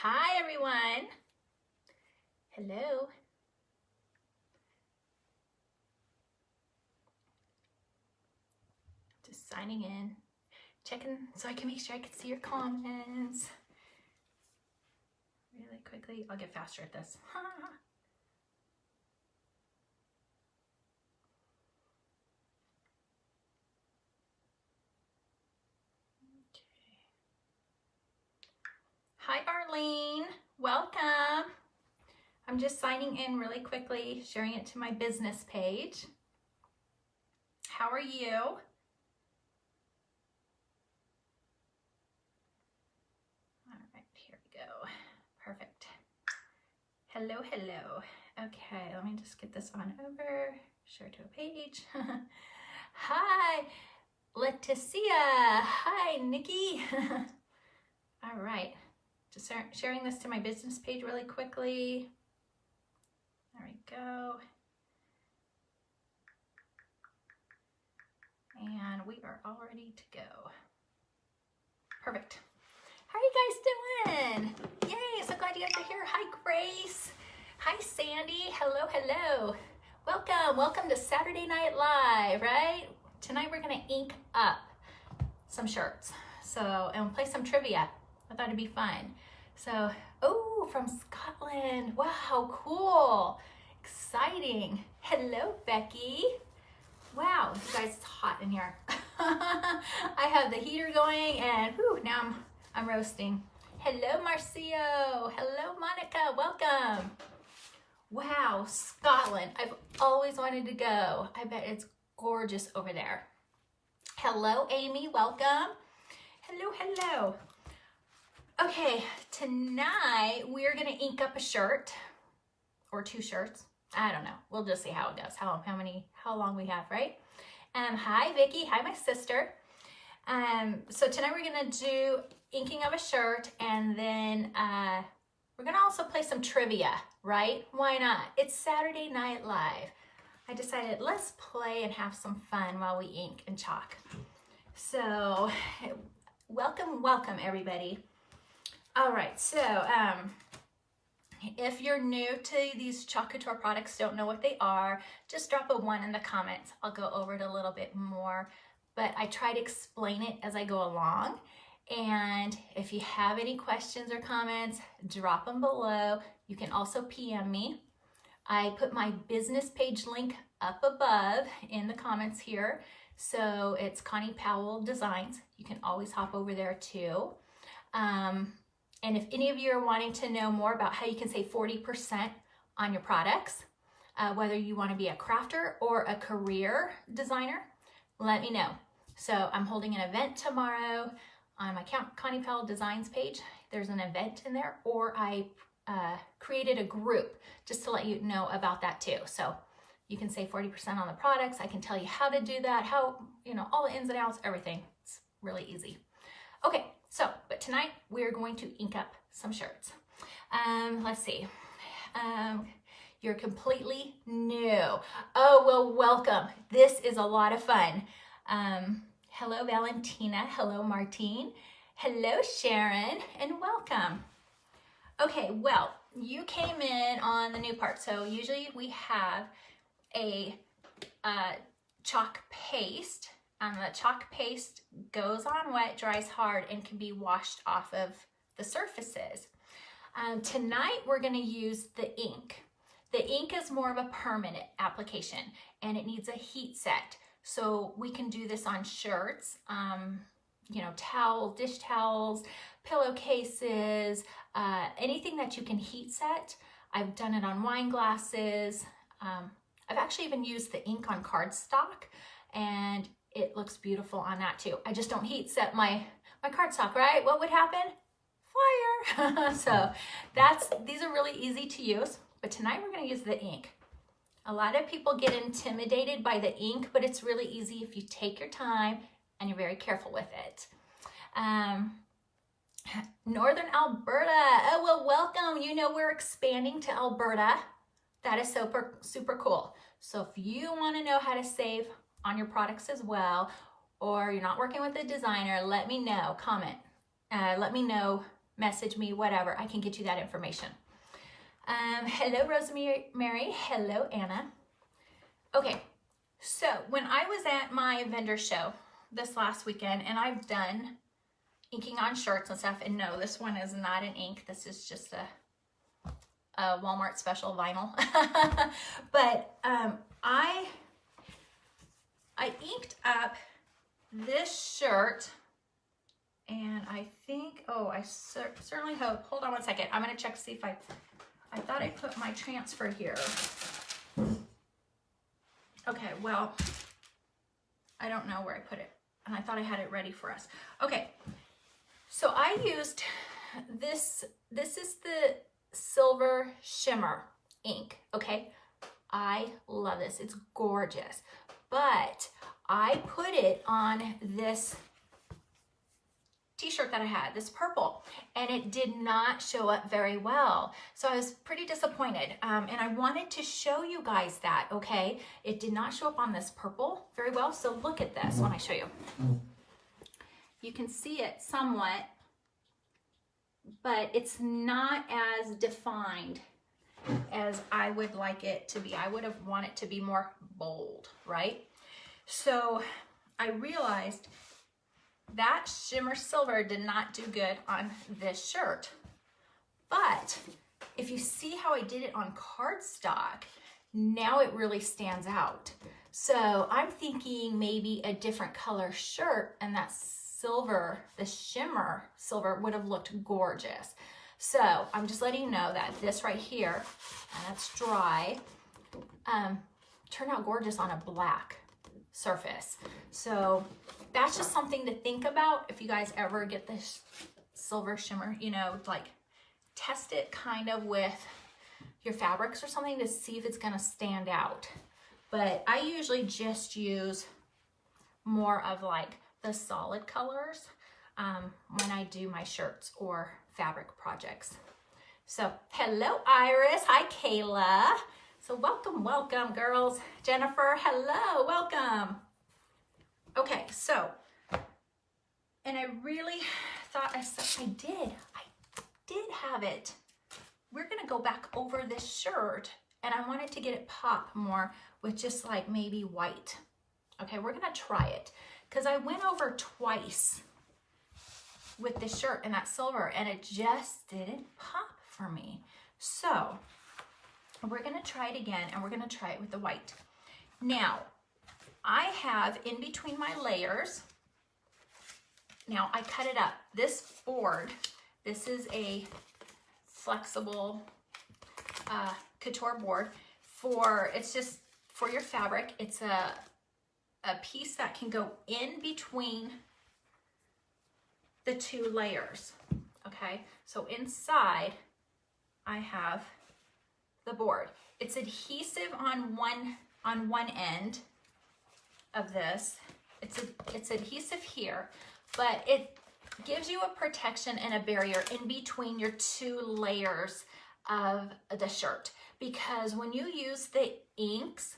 Hi everyone. Hello. Just signing in, checking so I can make sure I can see your comments. Really quickly, I'll get faster at this. Hi Arlene, welcome. I'm just signing in really quickly, sharing it to my business page. How are you? All right, here we go. Perfect. Hello, hello. Okay, let me just get this on over, share to a page. Hi, Leticia. Hi, Nikki. All right, just sharing this to my business page really quickly. There we go. And we are all ready to go. Perfect. How are you guys doing? Yay, so glad you guys are here. Hi, Grace. Hi, Sandy. Hello, hello. Welcome, welcome to Saturday Night Live, right? Tonight we're gonna ink up some shirts. And play some trivia. I thought it'd be fun. So, oh, from Scotland. Wow, cool. Exciting. Hello, Becky. Wow, you guys, it's hot in here. I have the heater going and whew, now I'm roasting. Hello, Marcio. Hello, Monica. Welcome. Wow, Scotland. I've always wanted to go. I bet it's gorgeous over there. Hello, Amy. Welcome. Hello, hello. Okay, tonight we're gonna ink up a shirt or two shirts. I don't know. We'll just see how it goes. How long we have, right? Hi, Vicky. Hi, my sister. So tonight we're gonna do inking of a shirt, and then we're gonna also play some trivia, right? Why not? It's Saturday Night Live. I decided let's play and have some fun while we ink and chalk. So welcome, welcome everybody. All right, so if you're new to these Chalk Couture products, don't know what they are, just drop a 1 in the comments. I'll go over it a little bit more, but I try to explain it as I go along. And if you have any questions or comments, drop them below. You can also PM me. I put my business page link up above in the comments here. So it's Connie Powell Designs. You can always hop over there too. And if any of you are wanting to know more about how you can save 40% on your products, whether you want to be a crafter or a career designer, let me know. So I'm holding an event tomorrow on my Connie Powell Designs page. There's an event in there, or I created a group just to let you know about that too. So you can save 40% on the products. I can tell you how to do that, how, all the ins and outs, everything. It's really easy. Okay. So, but tonight we're going to ink up some shirts. Let's see. You're completely new. Oh, well, welcome. This is a lot of fun. Hello, Valentina. Hello, Martine. Hello, Sharon, and welcome. Okay, well, you came in on the new part. So usually we have a chalk paste. The chalk paste goes on wet, dries hard, and can be washed off of the surfaces. Tonight, we're going to use the ink. The ink is more of a permanent application, and it needs a heat set. So we can do this on shirts, dish towels, pillowcases, anything that you can heat set. I've done it on wine glasses. I've actually even used the ink on cardstock, and it looks beautiful on that too. I just don't heat set my cardstock, right? What would happen? Fire. So these are really easy to use, but tonight we're gonna use the ink. A lot of people get intimidated by the ink, but it's really easy if you take your time and you're very careful with it. Northern Alberta, oh, well, welcome. We're expanding to Alberta. That is super cool. So if you wanna know how to save on your products as well, or you're not working with a designer, let me know, comment. Let me know message me, whatever. I can get you that information. Hello, Rosemary. Hello, Anna. Okay, so when I was at my vendor show this last weekend, and I've done inking on shirts and stuff, and no, this one is not an ink. This is just a Walmart special vinyl. But I inked up this shirt, and I think, oh, I certainly hope, hold on one second. I'm going to check to see if I thought I put my transfer here. Okay, well, I don't know where I put it, and I thought I had it ready for us. Okay, so I used this is the silver shimmer ink, okay? I love this, it's gorgeous, but I put it on this t-shirt that I had, this purple, and it did not show up very well. So I was pretty disappointed, and I wanted to show you guys that, okay? It did not show up on this purple very well, so look at this when I show you. You can see it somewhat, but it's not as defined as I would like it to be. I would have wanted it to be more bold, right? So I realized that shimmer silver did not do good on this shirt. But if you see how I did it on cardstock, now it really stands out. So I'm thinking maybe a different color shirt, and that silver, the shimmer silver, would have looked gorgeous. So I'm just letting you know that this right here, and that's dry, turned out gorgeous on a black surface. So that's just something to think about if you guys ever get this silver shimmer, you know, like test it kind of with your fabrics or something to see if it's gonna stand out. But I usually just use more of like the solid colors when I do my shirts or fabric projects. So hello, Iris. Hi, Kayla. So welcome, welcome, girls. Jennifer, hello, welcome. Okay, so, and I really thought I did have it. We're gonna go back over this shirt, and I wanted to get it pop more with just like maybe white. Okay, we're gonna try it, because I went over twice with the shirt and that silver, and it just didn't pop for me. So we're gonna try it again, and we're gonna try it with the white. Now, I have in between my layers, now I cut it up. This board, this is a flexible couture board it's just for your fabric. It's a piece that can go in between the two layers, okay? So inside, I have the board. It's adhesive on one end of this. It's adhesive here, but it gives you a protection and a barrier in between your two layers of the shirt. Because when you use the inks,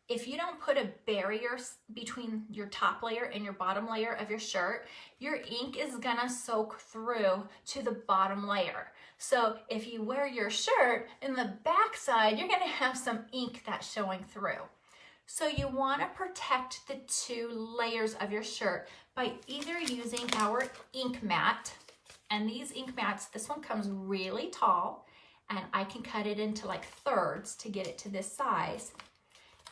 if you don't put a barrier between your top layer and your bottom layer of your shirt, your ink is gonna soak through to the bottom layer. So if you wear your shirt, in the back side, you're gonna have some ink that's showing through. So you wanna protect the two layers of your shirt by either using our ink mat, and these ink mats, this one comes really tall, and I can cut it into like thirds to get it to this size.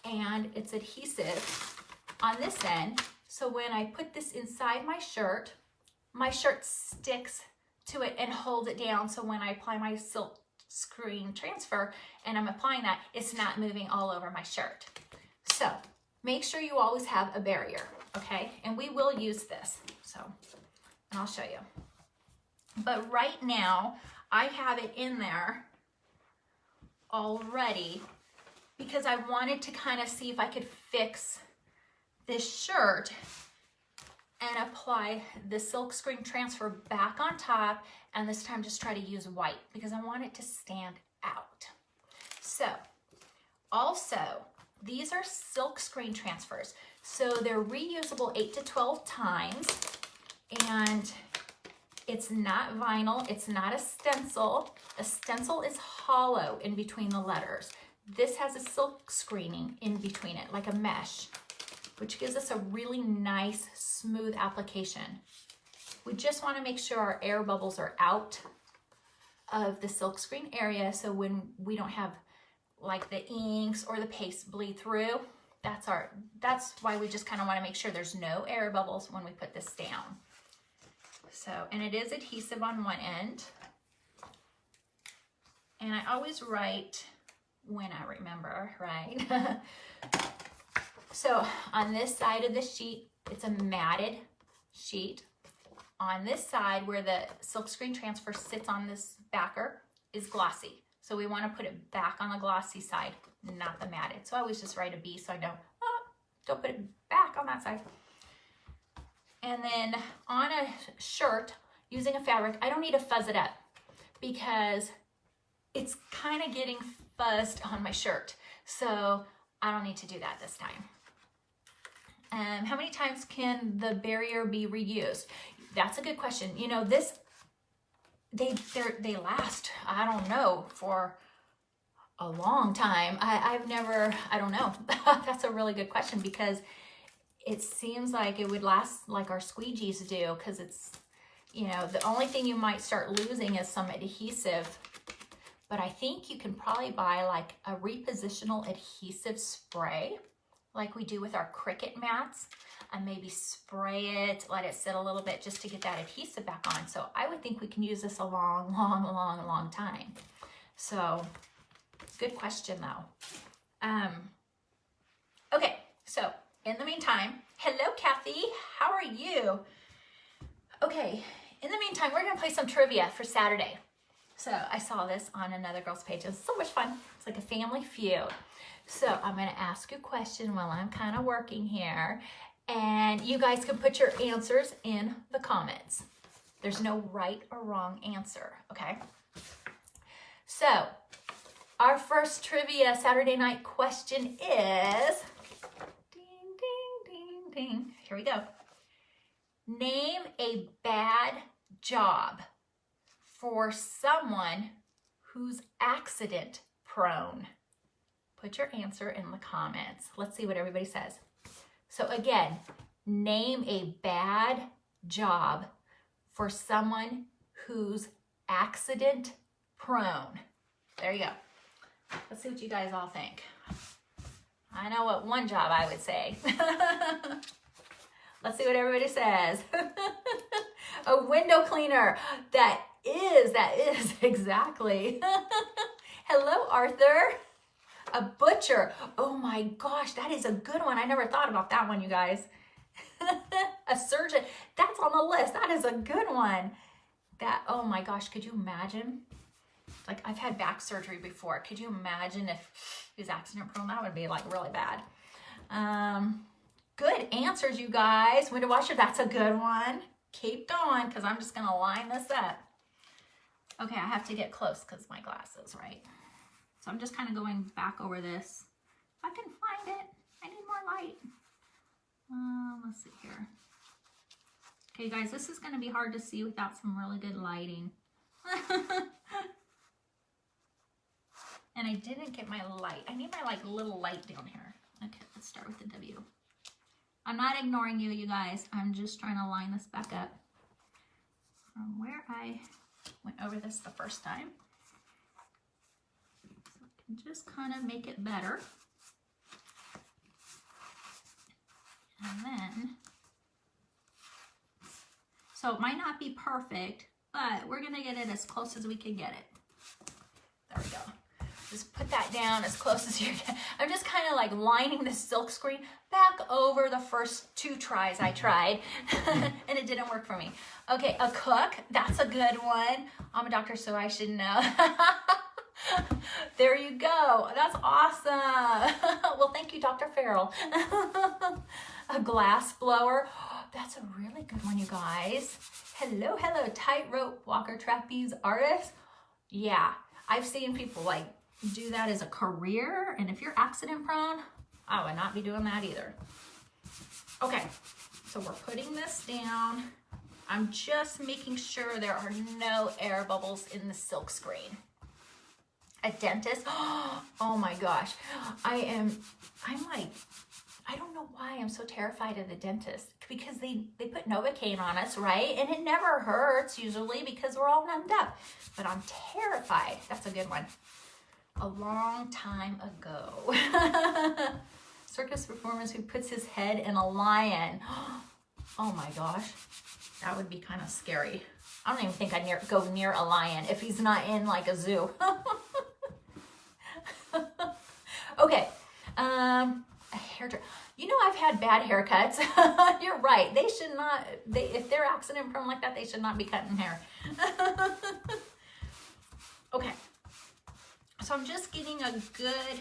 And it's adhesive on this end. So when I put this inside my shirt sticks to it and holds it down. So when I apply my silk screen transfer and I'm applying that, it's not moving all over my shirt. So make sure you always have a barrier, okay? And we will use this, so, and I'll show you. But right now, I have it in there already because I wanted to kind of see if I could fix this shirt and apply the silk screen transfer back on top, and this time just try to use white because I want it to stand out. So also, these are silk screen transfers. So they're reusable 8 to 12 times, and It's not vinyl. It's not a stencil. A stencil is hollow in between the letters. This has a silk screening in between it, like a mesh, which gives us a really nice, smooth application. We just want to make sure our air bubbles are out of the silk screen area, so when we don't have like the inks or the paste bleed through, that's why we just kind of want to make sure there's no air bubbles when we put this down. So, and it is adhesive on one end. And I always write when I remember, right? So on this side of the sheet, it's a matted sheet. On this side where the silkscreen transfer sits on this backer is glossy. So we want to put it back on the glossy side, not the matted. So I always just write a B so I know, oh, don't put it back on that side. And then on a shirt, using a fabric, I don't need to fuzz it up because it's kind of getting fuzzed on my shirt. So I don't need to do that this time. How many times can the barrier be reused? That's a good question. You know, they last, I don't know, for a long time. I don't know. That's a really good question because it seems like it would last like our squeegees do, because it's, you know, the only thing you might start losing is some adhesive. But I think you can probably buy like a repositional adhesive spray like we do with our Cricut mats, and maybe spray it, let it sit a little bit just to get that adhesive back on. So I would think we can use this a long time. So good question though. Okay, so in the meantime, hello Kathy, how are you? Okay, in the meantime, we're gonna play some trivia for Saturday. So I saw this on another girl's page. It was so much fun. It's like a family feud. So I'm gonna ask you a question while I'm kind of working here, and you guys can put your answers in the comments. There's no right or wrong answer, okay? So our first trivia Saturday night question is, ding, ding, ding, ding. Here we go. Name a bad job for someone who's accident prone. Put your answer in the comments. Let's see what everybody says. So again, name a bad job for someone who's accident prone. There you go. Let's see what you guys all think. I know what one job I would say. Let's see what everybody says. A window cleaner. That is exactly. Hello, Arthur. A butcher. Oh my gosh, that is a good one. I never thought about that one, you guys. A surgeon. That's on the list. That is a good one. That, oh my gosh, could you imagine? Like, I've had back surgery before. Could you imagine if he was accident prone? That would be like really bad. Good answers, you guys. Window washer, that's a good one. Keep going, because I'm just going to line this up. Okay, I have to get close because my glasses, right? So I'm just kind of going back over this. If I can find it, I need more light. Let's see here. Okay, guys, this is going to be hard to see without some really good lighting. And I didn't get my light. I need my like little light down here. Okay, let's start with the W. I'm not ignoring you, you guys. I'm just trying to line this back up from where I went over this the first time. So I can just kind of make it better. And then, so it might not be perfect, but we're gonna get it as close as we can get it. There we go. Just put that down as close as you can. I'm just kind of like lining the silk screen back over the first 2 tries I tried, and it didn't work for me. Okay, a cook, that's a good one. I'm a doctor, so I should know. There you go. That's awesome. Well, thank you, Dr. Farrell. A glass blower. Oh, that's a really good one, you guys. Hello, hello, tightrope walker trapeze artist. Yeah, I've seen people like do that as a career, and if you're accident prone, I would not be doing that either. Okay, so we're putting this down. I'm just making sure there are no air bubbles in the silk screen. A dentist, oh my gosh. I'm like, I don't know why I'm so terrified of the dentist, because they put Novocaine on us, right? And it never hurts usually because we're all numbed up, but I'm terrified. That's a good one. A long time ago. Circus performers who puts his head in a lion. Oh my gosh, that would be kind of scary. I don't even think I'd go near a lion if he's not in like a zoo. Okay, a hairdresser. You know, I've had bad haircuts. You're right. They should not, if they're accident prone like that, they should not be cutting hair. Okay, so I'm just getting a good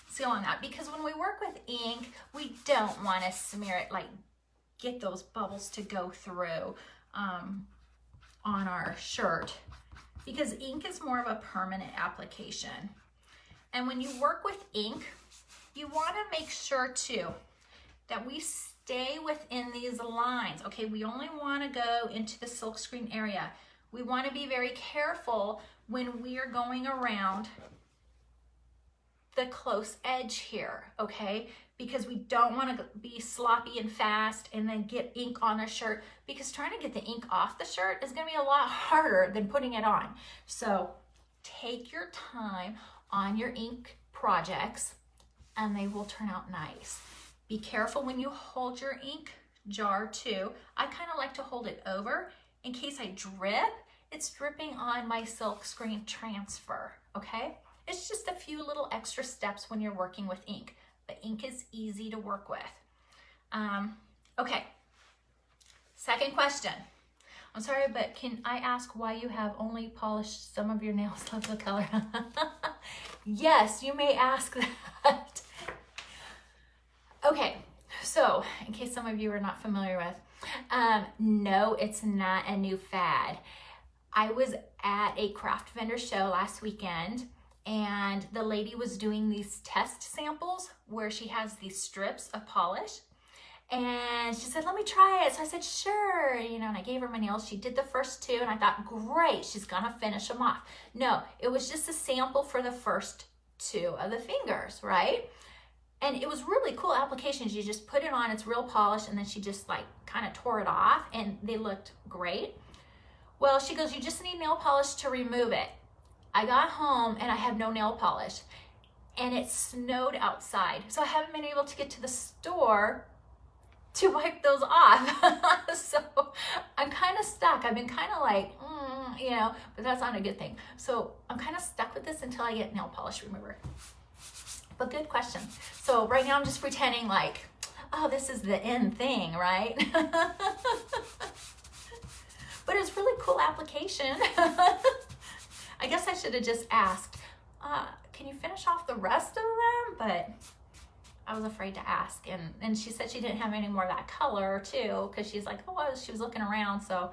seal on that, because when we work with ink, we don't want to smear it, like get those bubbles to go through on our shirt, because ink is more of a permanent application. And when you work with ink, you want to make sure too that we stay within these lines. Okay, we only want to go into the silkscreen area. We want to be very careful when we are going around the close edge here, okay? Because we don't want to be sloppy and fast and then get ink on a shirt, because trying to get the ink off the shirt is going to be a lot harder than putting it on. So take your time on your ink projects and they will turn out nice. Be careful when you hold your ink jar too. I kind of like to hold it over in case I drip. It's dripping on my silk screen transfer, okay? It's just a few little extra steps when you're working with ink. The ink is easy to work with. Okay, second question. I'm sorry, but can I ask why you have only polished some of your nails of the color? Yes, you may ask that. Okay, so in case some of you are not familiar with, no, it's not a new fad. I was at a craft vendor show last weekend, and the lady was doing these test samples where she has these strips of polish, and she said, let me try it. So I said, sure, you know, and I gave her my nails. She did the first two, and I thought, great, she's gonna finish them off. No, it was just a sample for the first two of the fingers, right? And it was really cool applications. You just put it on, it's real polish, and then she just like kind of tore it off, and they looked great. Well, she goes, you just need nail polish to remove it. I got home and I have no nail polish, and it snowed outside. So I haven't been able to get to the store to wipe those off. So I'm kind of stuck. I've been kind of like, you know, but that's not a good thing. So I'm kind of stuck with this until I get nail polish remover. But good question. So right now I'm just pretending like, oh, this is the end thing, right? But it's really cool application. I guess I should have just asked, can you finish off the rest of them? But I was afraid to ask. And she said she didn't have any more of that color too, because she's like, oh, she was looking around. So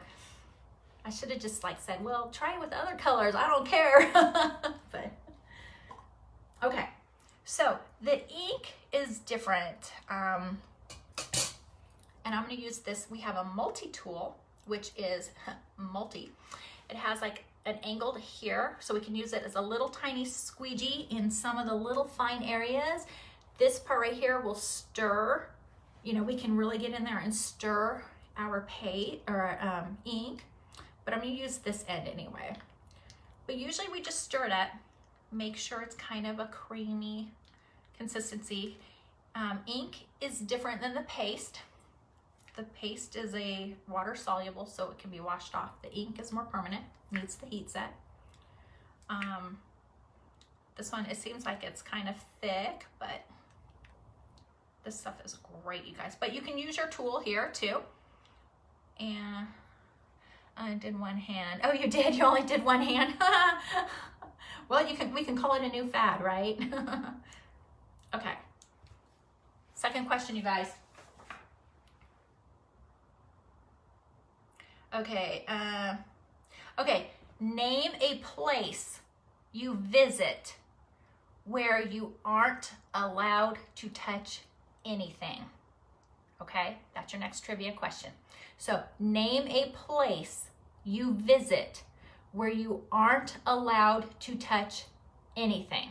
I should have just like said, well, try it with other colors. I don't care. But okay. So the ink is different. And I'm going to use this. We have a multi-tool, which is multi. It has like an angled here, so we can use it as a little tiny squeegee in some of the little fine areas. This part right here will stir, you know, we can really get in there and stir our paint or ink, but I'm gonna use this end anyway. But usually we just stir it up, make sure it's kind of a creamy consistency. Ink is different than the paste. The paste is a water soluble, so it can be washed off. The ink is more permanent, needs the heat set. This one, it seems like it's kind of thick, but this stuff is great, you guys. But you can use your tool here too. And I did one hand. Oh, you did? You only did one hand? Well, we can call it a new fad, right? Okay. Second question, you guys. Okay, okay, name a place you visit where you aren't allowed to touch anything. Okay, that's your next trivia question. So name a place you visit where you aren't allowed to touch anything.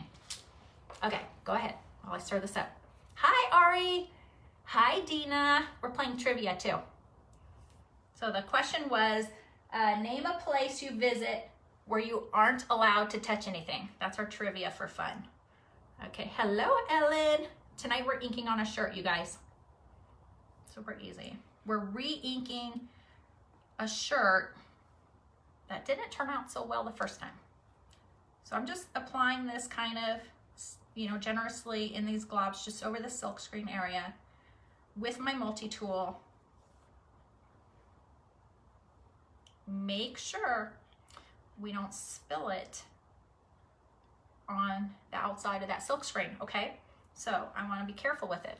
Okay, go ahead while I stir this up. Hi, Ari. Hi, Dina. We're playing trivia too. So the question was, name a place you visit where you aren't allowed to touch anything. That's our trivia for fun. Okay, hello, Ellen. Tonight we're inking on a shirt, you guys. Super easy. We're re-inking a shirt that didn't turn out so well the first time. So I'm just applying this kind of, you know, generously in these globs just over the silkscreen area with my multi-tool. Make sure we don't spill it on the outside of that silkscreen, okay? So I want to be careful with it.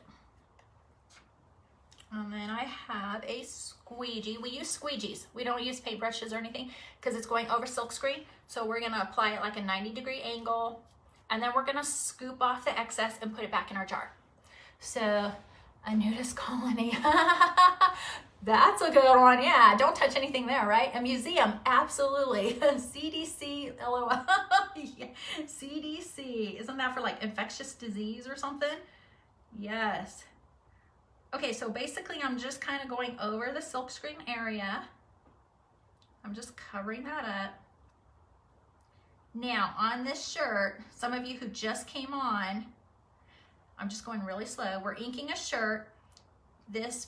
And then I have a squeegee. We use squeegees. We don't use paintbrushes or anything because it's going over silkscreen. So we're gonna apply it like a 90-degree angle, and then we're gonna scoop off the excess and put it back in our jar. So a nudist colony. That's a good one, yeah. Don't touch anything there, right? A museum, absolutely. CDC, LOL. Yeah. CDC, isn't that for like infectious disease or something? Yes. Okay, so basically I'm just kind of going over the silkscreen area. I'm just covering that up. Now on this shirt, some of you who just came on, I'm just going really slow. We're inking a shirt. This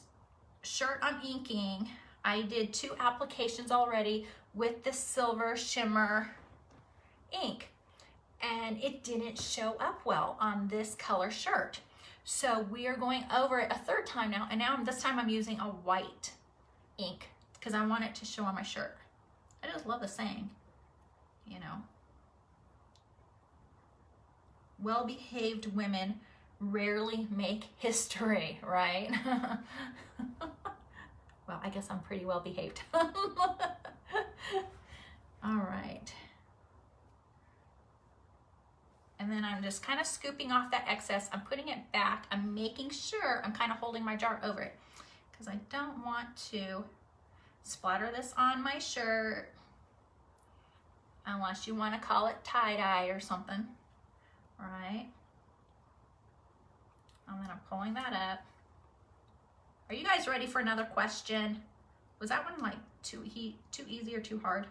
shirt I'm inking, I did 2 applications already with the silver shimmer ink, and it didn't show up well on this color shirt. So we are going over it a 3rd time now, and now this time I'm using a white ink because I want it to show on my shirt. I just love the saying, you know, well-behaved women rarely make history, right? Well, I guess I'm pretty well behaved. All right. And then I'm just kind of scooping off that excess. I'm putting it back. I'm making sure I'm kind of holding my jar over it because I don't want to splatter this on my shirt unless you want to call it tie-dye or something, all right? And then I'm pulling that up. Are you guys ready for another question? Was that one like too easy or too hard?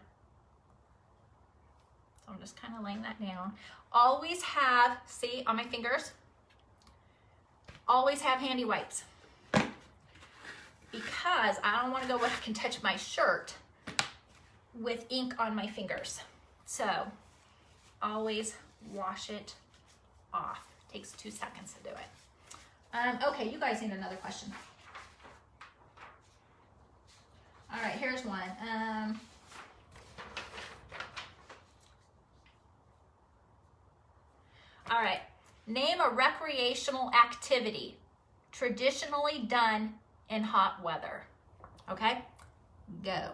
So I'm just kind of laying that down. Always have, see on my fingers, always have handy wipes because I don't want to go back and touch my shirt with ink on my fingers. So always wash it off. Takes 2 seconds to do it. Okay, you guys need another question. All right, here's one. All right, name a recreational activity traditionally done in hot weather. Okay, go.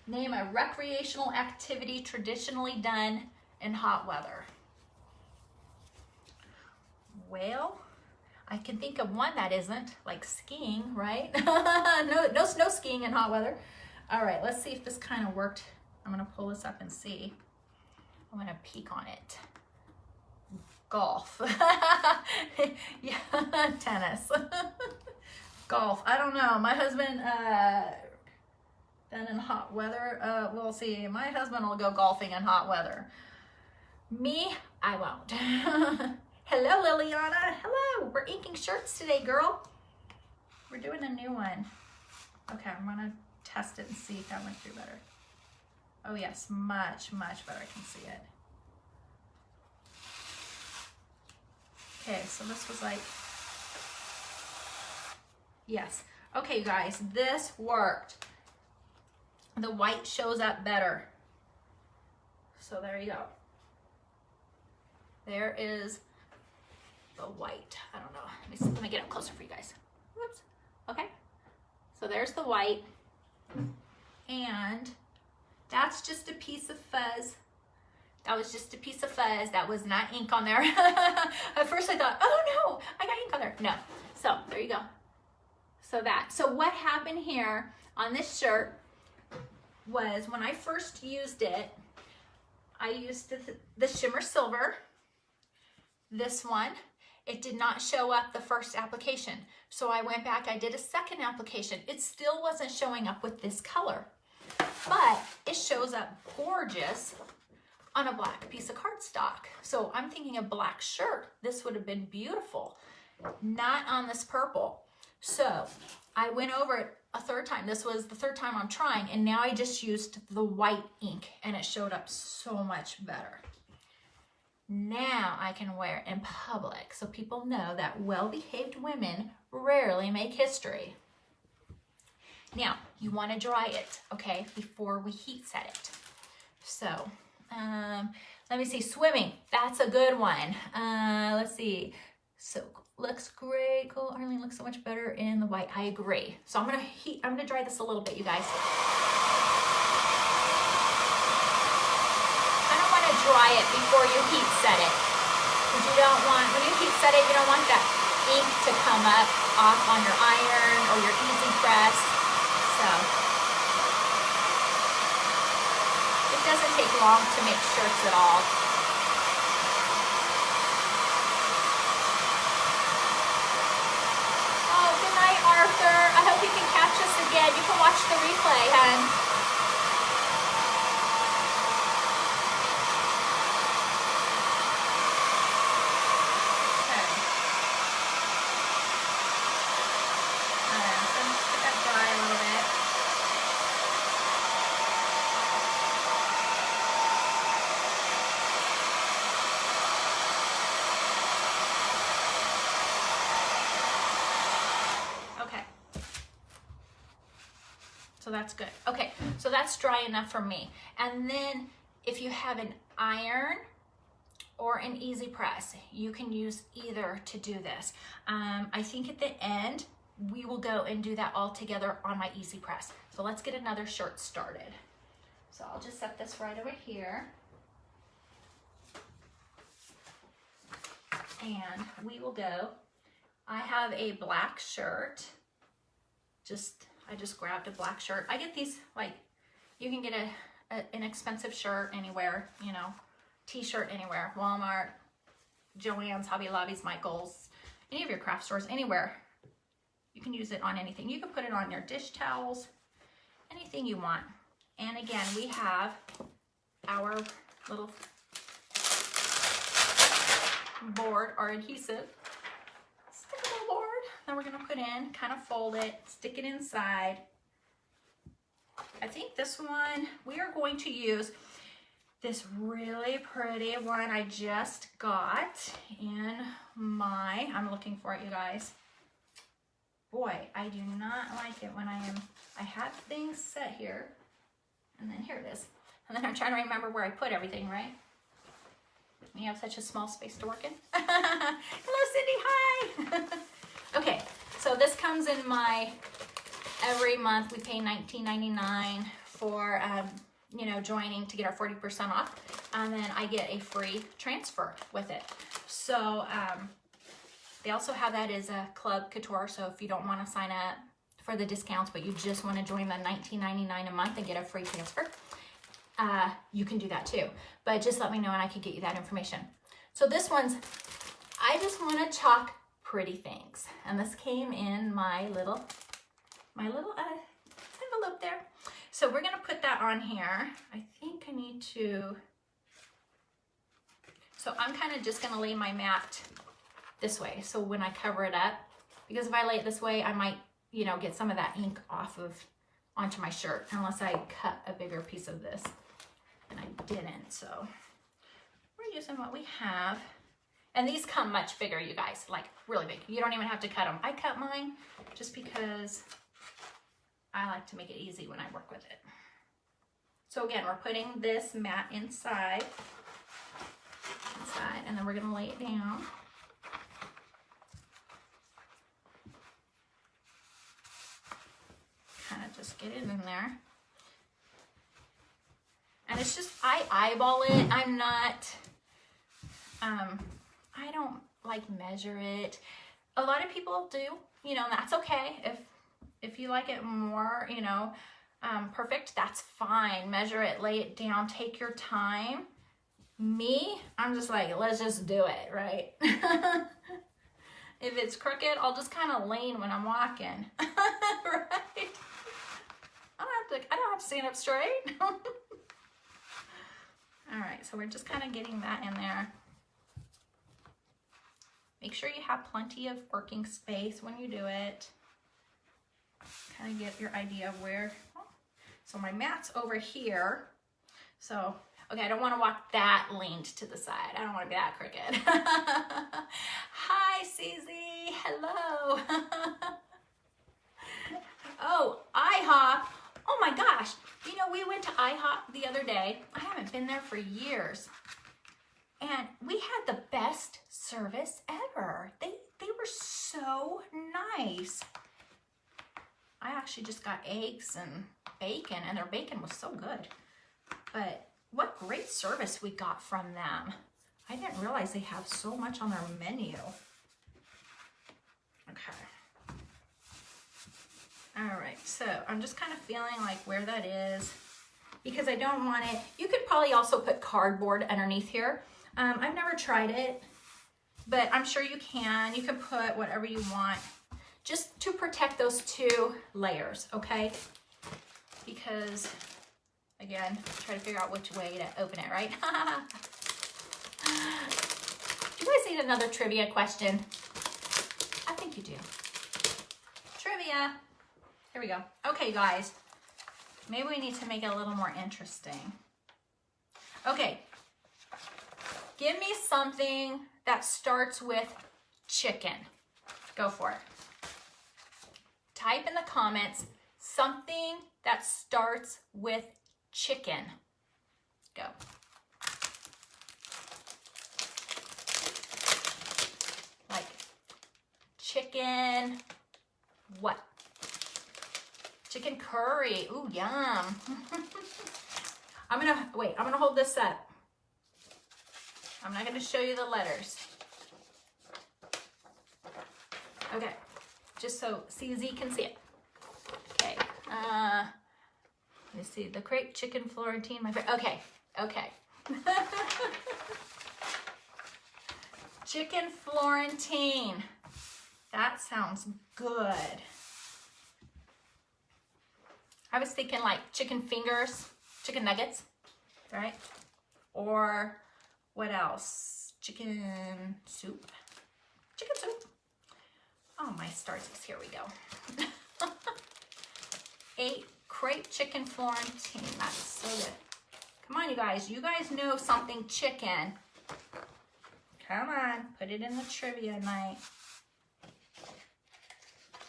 Name a recreational activity traditionally done in hot weather. Well, I can think of one that isn't, like skiing, right? no snow skiing in hot weather. All right, let's see if this kind of worked. I'm gonna pull this up and see. I'm gonna peek on it. Golf. Yeah, tennis. Golf, I don't know. My husband, then in hot weather, we'll see. My husband will go golfing in hot weather. Me, I won't. Hello, Liliana. Hello. We're inking shirts today, girl. We're doing a new one. Okay, I'm gonna test it and see if that went through better. Oh yes, much, much better. I can see it. Okay, so this was like, yes. Okay, you guys, this worked. The white shows up better. So there you go. There is the white. I don't know. Let me get up closer for you guys. Whoops. Okay. So there's the white. And that's just a piece of fuzz. That was just a piece of fuzz. That was not ink on there. At first I thought, oh no, I got ink on there. No. So there you go. So what happened here on this shirt was when I first used it, I used the shimmer silver, this one. It did not show up the first application. So I went back, I did a second application. It still wasn't showing up with this color, but it shows up gorgeous on a black piece of cardstock. So I'm thinking a black shirt, this would have been beautiful, not on this purple. So I went over it a third time. This was the third time I'm trying, and now I just used the white ink and it showed up so much better. Now I can wear it in public so people know that well-behaved women rarely make history. Now, you want to dry it, okay, before we heat set it. So, let me see, swimming, that's a good one. Let's see, so looks great. Cool, Arlene looks so much better in the white. I agree. So I'm gonna dry this a little bit, you guys. Dry it before you heat set it, because you don't want, when you heat set it, you don't want that ink to come up off on your iron or your easy press. So it doesn't take long to make shirts at all. Oh, good night, Arthur. I hope you can catch us again. You can watch the replay, hon. So that's good. Okay, so that's dry enough for me. And then if you have an iron or an easy press, you can use either to do this. I think at the end, we will go and do that all together on my easy press. So let's get another shirt started. So I'll just set this right over here. And we will go. I have a black shirt. I just grabbed a black shirt. I get these, like, you can get an expensive shirt anywhere, you know, t-shirt anywhere, Walmart, Joann's, Hobby Lobby's, Michael's, any of your craft stores, anywhere. You can use it on anything. You can put it on your dish towels, anything you want. And again, we have our little board, our adhesive. Then we're gonna put in, kind of fold it, stick it inside. I think this one, we are going to use this really pretty one I just got in I'm looking for it, you guys. Boy, I do not like it when I have things set here, and then here it is. And then I'm trying to remember where I put everything, right? We have such a small space to work in. Hello, Cindy, hi. Okay, so this comes in my, every month we pay $19.99 for, you know, joining to get our 40% off. And then I get a free transfer with it. So they also have that as a club couture. So if you don't want to sign up for the discounts, but you just want to join the $19.99 a month and get a free transfer, you can do that too. But just let me know and I can get you that information. So this one's, I just want to chalk pretty things, and this came in my little envelope there. So we're gonna put that on here. I think I need to, so I'm kind of just gonna lay my mat this way, so when I cover it up, because if I lay it this way, I might, you know, get some of that ink onto my shirt, unless I cut a bigger piece of this, and I didn't. So we're using what we have. And these come much bigger, you guys, like really big. You don't even have to cut them. I cut mine just because I like to make it easy when I work with it. So again, we're putting this mat inside, and then we're gonna lay it down. Kind of just get it in there. And it's just, I eyeball it. I'm not, I don't like measure it. A lot of people do, you know, and that's okay. If If you like it more, you know, perfect, that's fine. Measure it, lay it down, take your time. Me, I'm just like, let's just do it, right? If it's crooked, I'll just kind of lean when I'm walking, right? I don't have to stand up straight. All right, so we're just kind of getting that in there. Make sure you have plenty of working space when you do it. Kind of get your idea of where. So my mat's over here. So, okay, I don't want to walk that leaned to the side. I don't want to be that crooked. Hi, CZ. Hello. Oh, IHOP. Oh my gosh. You know, we went to IHOP the other day. I haven't been there for years. And we had the best service ever. They were so nice. I actually just got eggs and bacon, and their bacon was so good. But what great service we got from them. I didn't realize they have so much on their menu. Okay. All right, so I'm just kind of feeling like where that is because I don't want it. You could probably also put cardboard underneath here. I've never tried it, but I'm sure you can. You can put whatever you want just to protect those two layers, okay? Because, again, try to figure out which way to open it, right? Do you guys need another trivia question? I think you do. Trivia. Here we go. Okay, guys. Maybe we need to make it a little more interesting. Okay. Give me something that starts with chicken. Go for it. Type in the comments something that starts with chicken. Go. Like chicken, what? Chicken curry. Ooh, yum. I'm gonna hold this up. I'm not gonna show you the letters. Okay, just so CZ can see it. Okay, let me see, the crepe chicken Florentine, my favorite. Okay, okay. Chicken Florentine. That sounds good. I was thinking like chicken fingers, chicken nuggets, right? Or what else? Chicken soup. Chicken soup. Oh, my starsies. Here we go. 8 crepe chicken Florentine. That's so good. Come on, you guys. You guys know something chicken. Come on. Put it in the trivia night.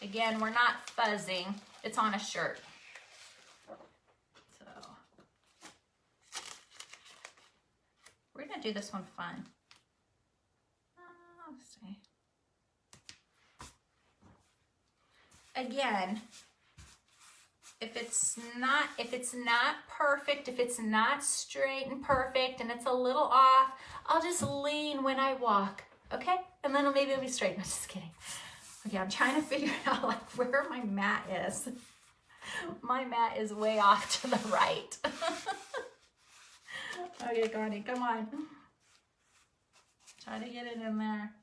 Again, we're not fuzzing. It's on a shirt. So, we're going to do this one fun. Let's see. Again, if it's not perfect, if it's not straight and perfect and it's a little off, I'll just lean when I walk, okay? And then maybe it'll be straight. No, just kidding. Okay, I'm trying to figure out like where my mat is. My mat is way off to the right. Okay, Connie, come on. Try to get it in there.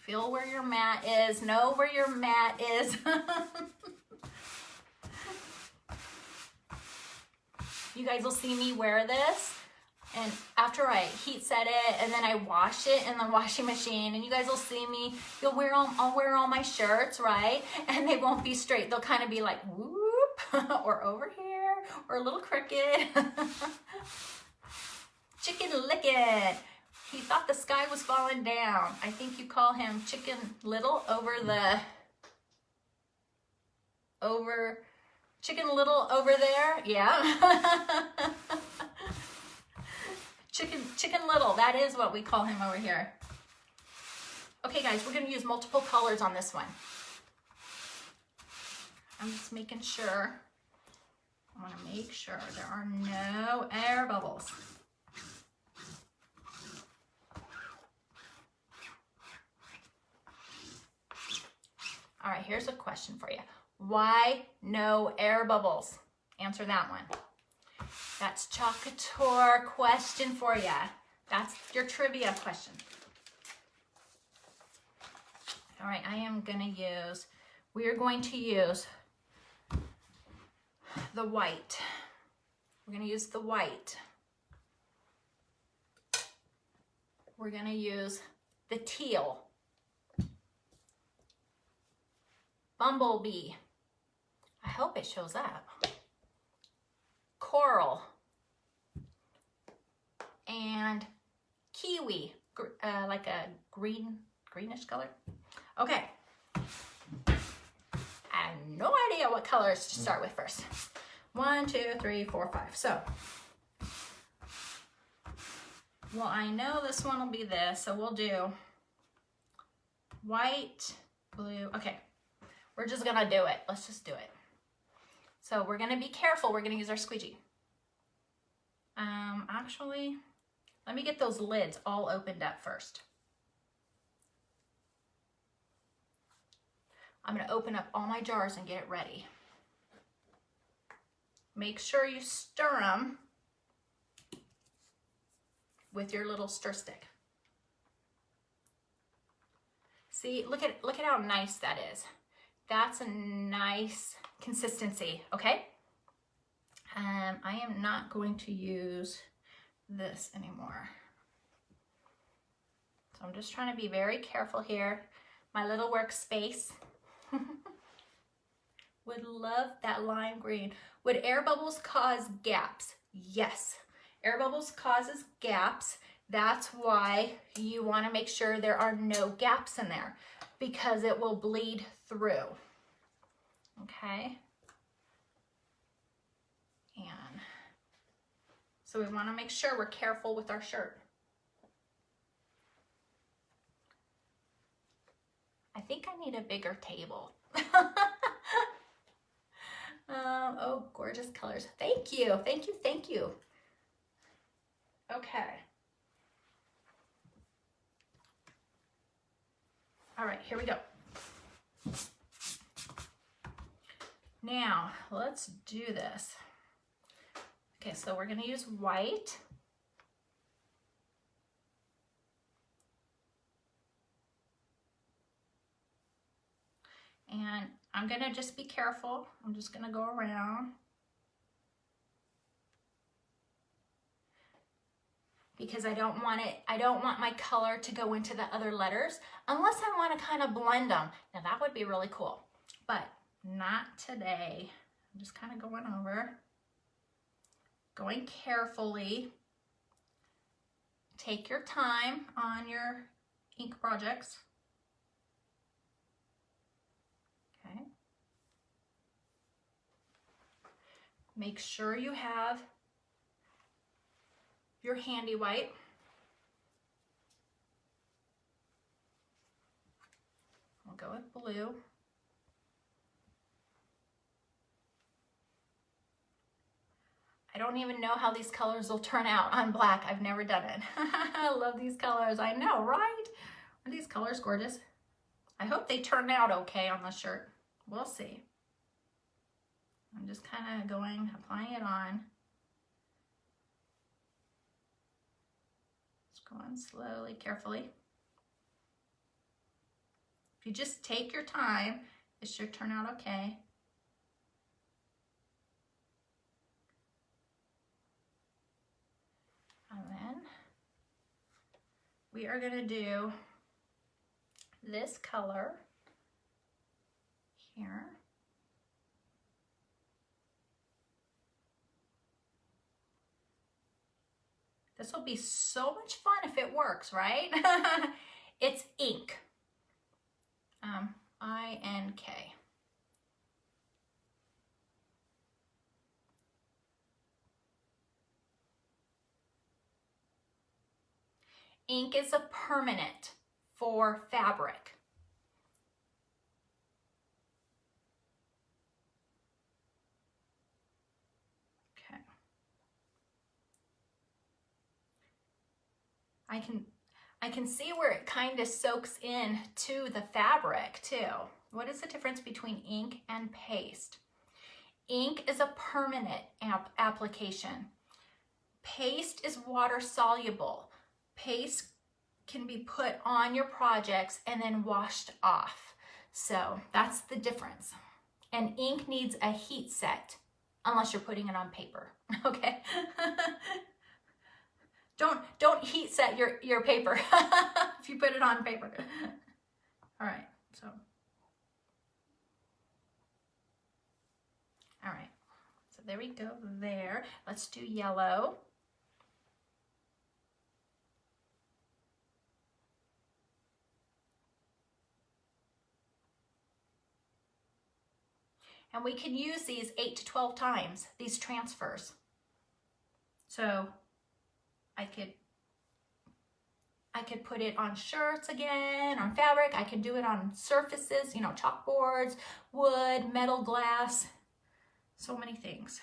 Feel where your mat is. Know where your mat is. You guys will see me wear this. And after I heat set it and then I wash it in the washing machine, and you guys will see me, I'll wear all my shirts, right? And they won't be straight. They'll kind of be like, whoop, or over here, or a little crooked. Chicken Licken. He thought the sky was falling down. I think you call him Chicken Little Chicken Little over there. Yeah. Chicken Little. That is what we call him over here. Okay, guys, we're going to use multiple colors on this one. I'm just making sure. I want to make sure there are no air bubbles. All right, here's a question for you. Why no air bubbles? Answer that one. That's Chalk Couture question for you. That's your trivia question. All right, we are going to use the white. We're going to use the white. We're going to use the teal. Bumblebee. I hope it shows up. Coral. And kiwi, like a greenish color. Okay. I have no idea what colors to start with first. 1, 2, 3, 4, 5. So, well, I know this one will be this, so we'll do white, blue. Okay, we're just gonna do it. Let's just do it. So we're gonna be careful. We're gonna use our squeegee. Actually, let me get those lids all opened up first. I'm gonna open up all my jars and get it ready. Make sure you stir them with your little stir stick. See, look at how nice that is. That's a nice consistency, okay? I am not going to use this anymore. So I'm just trying to be very careful here. My little workspace. Would love that lime green. Would air bubbles cause gaps? Yes. Air bubbles causes gaps. That's why you want to make sure there are no gaps in there, because it will bleed through. Okay. And so we want to make sure we're careful with our shirt. I think I need a bigger table. Oh, gorgeous colors. Thank you, thank you, thank you. Okay. All right, here we go. Now, let's do this. Okay, so we're gonna use white. And I'm gonna just be careful. I'm just gonna go around. Because I don't want my color to go into the other letters unless I want to kind of blend them. Now that would be really cool, but not today. I'm just kind of going over, going carefully. Take your time on your ink projects. Okay. Make sure you have your handy white. I'll go with blue. I don't even know how these colors will turn out on black. I've never done it. I love these colors. I know, right? Are these colors gorgeous? I hope they turn out okay on the shirt. We'll see. I'm just kind of applying it on. Going slowly, carefully. If you just take your time, it should turn out okay. And then we are going to do this color here. This will be so much fun if it works, right? It's ink. I-N-K. Ink is a permanent for fabric. I can see where it kind of soaks in to the fabric too. What is the difference between ink and paste? Ink is a permanent application. Paste is water soluble. Paste can be put on your projects and then washed off. So that's the difference. And ink needs a heat set unless you're putting it on paper, okay? Don't heat set your paper if you put it on paper. All right, so. All right, so there we go there. Let's do yellow. And we can use these 8 to 12 times, these transfers. So I could put it on shirts again, on fabric. I can do it on surfaces, you know, chalkboards, wood, metal, glass, so many things.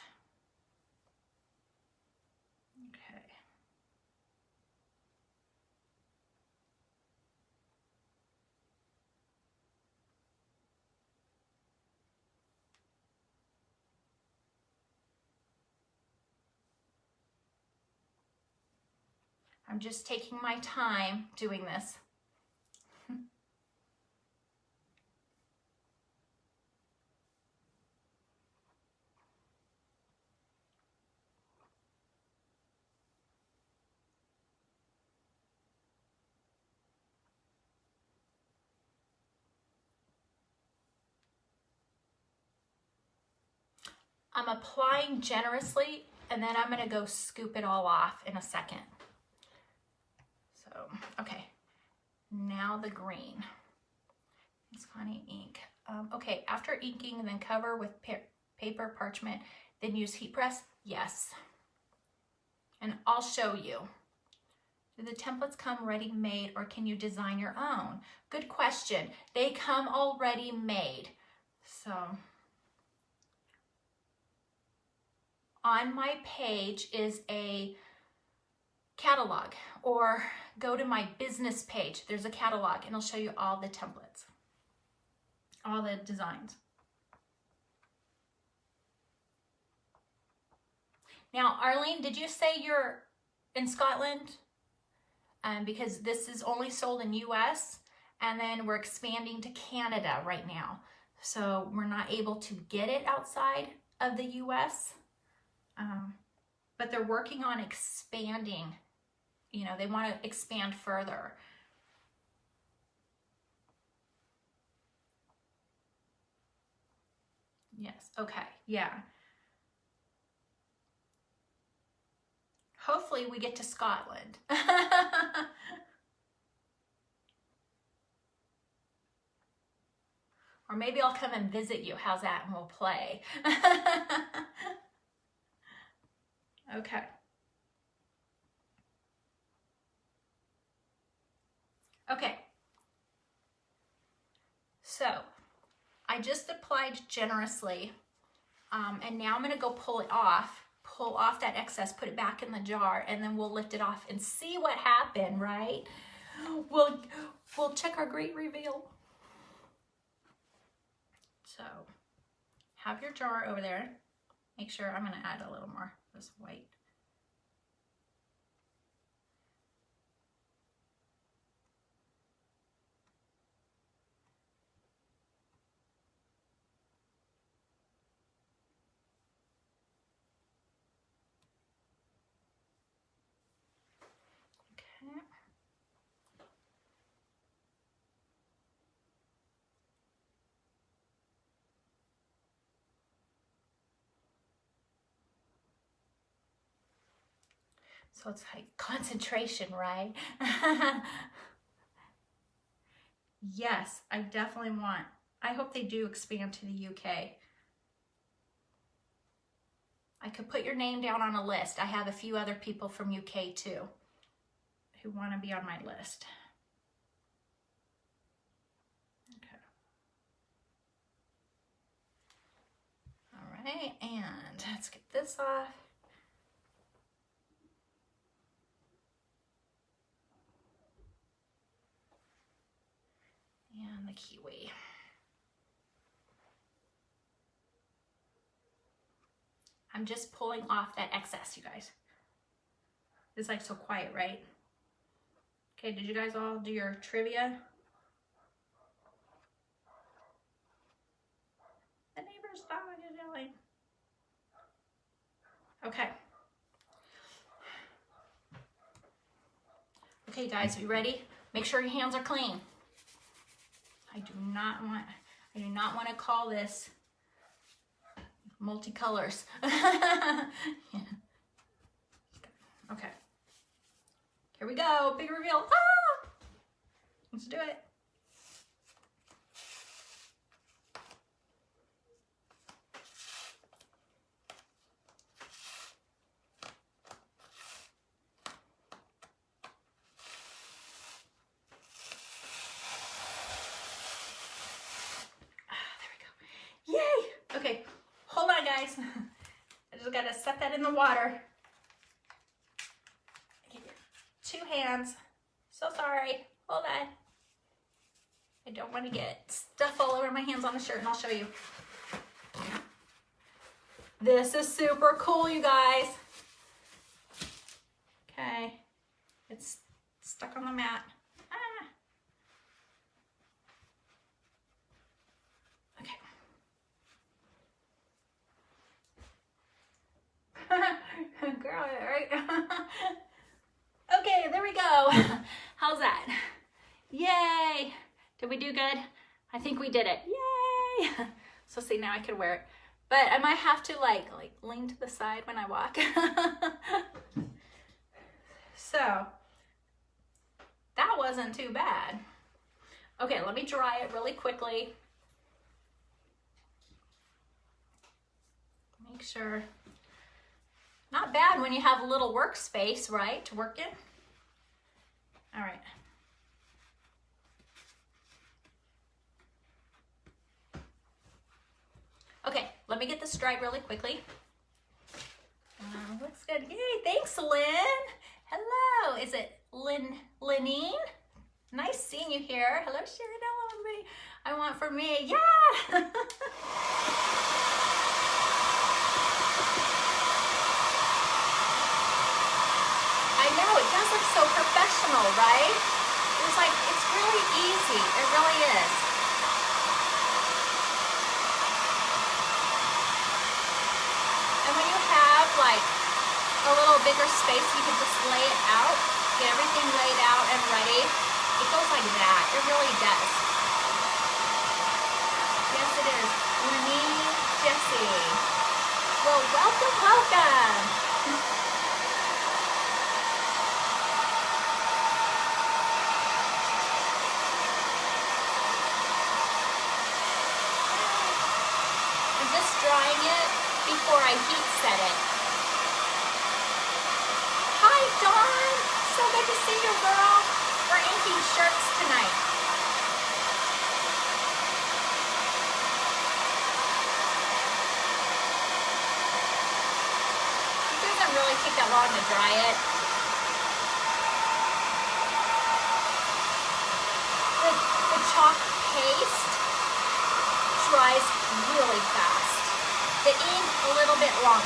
Okay. I'm just taking my time doing this. I'm applying generously, and then I'm gonna go scoop it all off in a second. So, okay, now the green. It's honey ink. Okay, after inking, then cover with paper parchment, then use heat press? Yes. And I'll show you. Do the templates come ready made, or can you design your own? Good question. They come already made. So, on my page is a catalog, or go to my business page. There's a catalog, and it'll show you all the templates, all the designs. Now, Arlene, did you say you're in Scotland? Because this is only sold in US, and then we're expanding to Canada right now. So we're not able to get it outside of the US, but they're working on expanding. You know, they want to expand further. Yes, okay, yeah. Hopefully we get to Scotland. Or maybe I'll come and visit you. How's that? And we'll play. Okay. Okay. So I just applied generously, and now I'm going to go pull off that excess, put it back in the jar, and then we'll lift it off and see what happened, right? We'll check our great reveal. So have your jar over there. Make sure, I'm going to add a little more of this white. Okay. So it's like concentration, right? Yes, I definitely want. I hope they do expand to the UK. I could put your name down on a list. I have a few other people from UK too who want to be on my list. Okay. All right, and let's get this off. And the kiwi. I'm just pulling off that excess, you guys. It's like so quiet, right? Okay, did you guys all do your trivia? The neighbor's dog is yelling. Okay. Okay, guys, you ready? Make sure your hands are clean. I do not want to call this multicolors. Yeah. Okay. Here we go. Big reveal. Ah! Let's do it. Yay! Okay, hold on, guys. I just gotta set that in the water. Two hands. So sorry. Hold on. I don't want to get stuff all over my hands on the shirt, and I'll show you. This is super cool, you guys. Okay. It's stuck on the mat. Ah. Okay. Girl, right? Okay, there we go. How's that? Yay! Did we do good? I think we did it. Yay! So see, now I can wear it. But I might have to like lean to the side when I walk. So, that wasn't too bad. Okay, let me dry it really quickly. Make sure. Not bad when you have a little workspace, right, to work in. All right. Okay, let me get this dried really quickly. Looks good. Yay, thanks, Lynn. Hello, is it Lynine? Nice seeing you here. Hello, Sharon. Hello, everybody. I want for me. Yeah. It does look so professional, right? It's like, it's really easy. It really is. And when you have like a little bigger space, you can just lay it out, get everything laid out and ready. It goes like that. It really does. Yes, it is. Lenine Jessie. Well, welcome, welcome. Drying it before I heat set it. Hi, Dawn. So good to see you, girl. We're inking shirts tonight. It doesn't really take that long to dry it. The chalk paste dries really fast. The ink a little bit longer.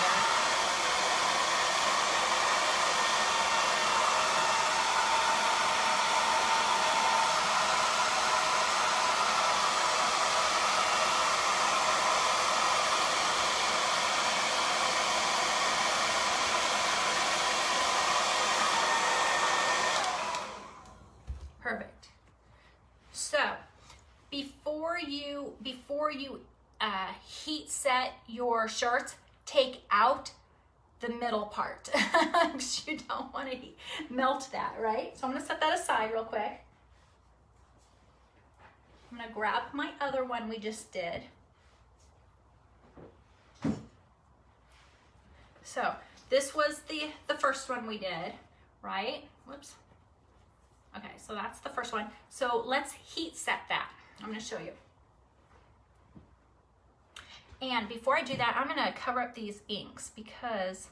Perfect. So, before you heat set your shirts, take out the middle part. You don't want to melt that, right? So I'm going to set that aside real quick. I'm going to grab my other one we just did. So this was the first one we did, right? Whoops. Okay, so that's the first one. So let's heat set that. I'm going to show you. And before I do that, I'm going to cover up these inks because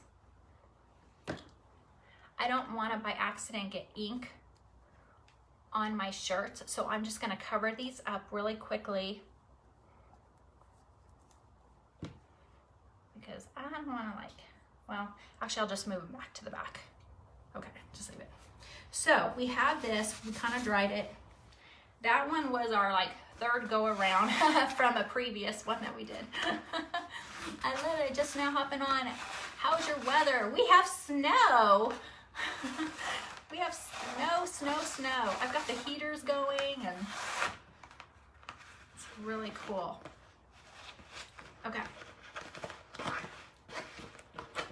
I don't want to by accident get ink on my shirts. So I'm just going to cover these up really quickly because I don't want to well, actually I'll just move it back to the back. Okay, just leave it. So we have this, we kind of dried it. That one was our third go around from a previous one that we did. I love it, just now hopping on. How's your weather? We have snow. We have snow. I've got the heaters going and it's really cool. Okay.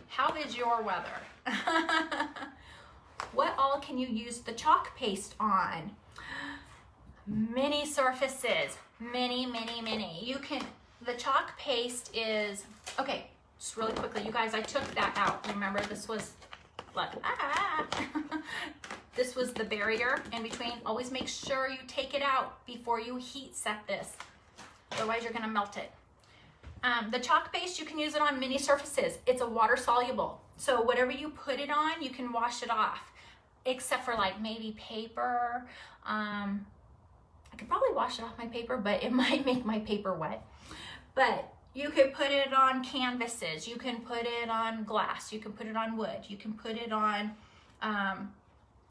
How is your weather? What all can you use the chalk paste on? Many surfaces, many. You can, the chalk paste is, okay, just really quickly, you guys, I took that out. Remember, this was, look, this was the barrier in between. Always make sure you take it out before you heat set this. Otherwise, you're gonna melt it. The chalk paste, you can use it on many surfaces. It's a water soluble. So whatever you put it on, you can wash it off. Except for maybe paper. I could probably wash it off my paper, but it might make my paper wet. But you could put it on canvases. You can put it on glass. You can put it on wood. You can put it on